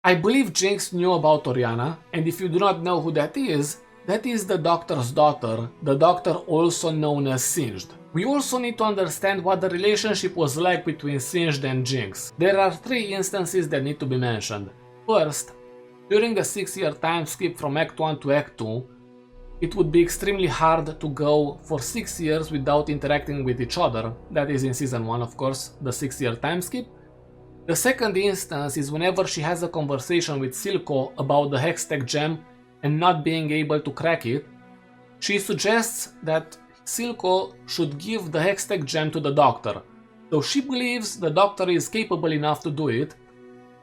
I believe Jinx knew about Orianna, and if you do not know who that is the Doctor's daughter, the Doctor also known as Singed. We also need to understand what the relationship was like between Singed and Jinx. There are 3 instances that need to be mentioned. First, during the 6-year time skip from Act 1 to Act 2, it would be extremely hard to go for 6 years without interacting with each other. That is in Season 1, of course, the 6-year time skip. The second instance is whenever she has a conversation with Silco about the Hextech gem and not being able to crack it. She suggests that Silco should give the Hextech gem to the Doctor, so she believes the Doctor is capable enough to do it.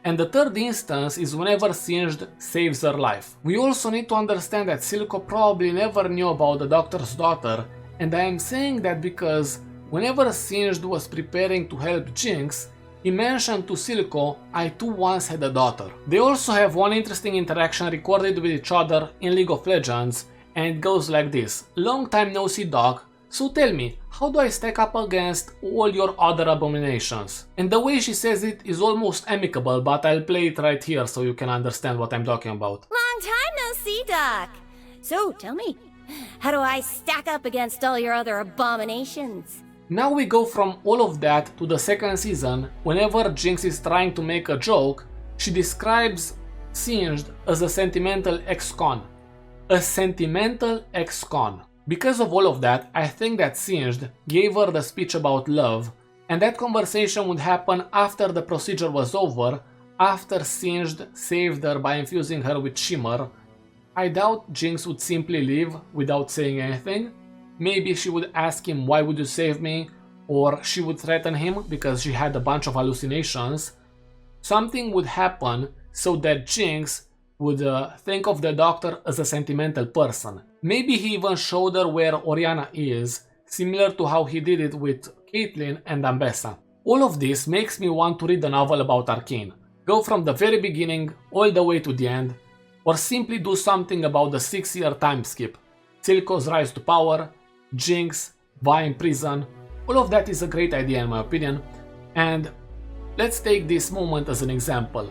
And the third instance is whenever Singed saves her life. We also need to understand that Silco probably never knew about the Doctor's daughter, and I am saying that because whenever Singed was preparing to help Jinx, he mentioned to Silco, "I too once had a daughter." They also have one interesting interaction recorded with each other in League of Legends, and it goes like this: "Long time no see, Doc. So tell me, how do I stack up against all your other abominations?" And the way she says it is almost amicable, but I'll play it right here so you can understand what I'm talking about. Long time no see, Doc. So tell me, how do I stack up against all your other abominations? Now we go from all of that to the second season. Whenever Jinx is trying to make a joke, she describes Singed as a sentimental ex-con. A sentimental ex-con. Because of all of that, I think that Singed gave her the speech about love, and that conversation would happen after the procedure was over, after Singed saved her by infusing her with Shimmer. I doubt Jinx would simply leave without saying anything. Maybe she would ask him, "Why would you save me?" Or she would threaten him because she had a bunch of hallucinations. Something would happen so that Jinx would think of the Doctor as a sentimental person. Maybe he even showed her where Orianna is, similar to how he did it with Caitlyn and Ambessa. All of this makes me want to read a novel about Arcane. Go from the very beginning all the way to the end, or simply do something about the 6-year time skip. Silco's rise to power, Jinx, Vi in prison, all of that is a great idea in my opinion, and let's take this moment as an example.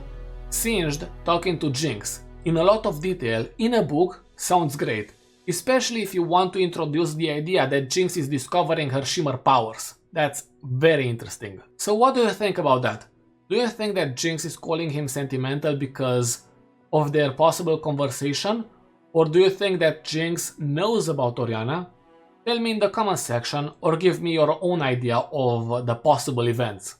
Singed talking to Jinx in a lot of detail in a book sounds great, especially if you want to introduce the idea that Jinx is discovering her Shimmer powers. That's very interesting. So what do you think about that? Do you think that Jinx is calling him sentimental because of their possible conversation? Or do you think that Jinx knows about Orianna? Tell me in the comment section or give me your own idea of the possible events.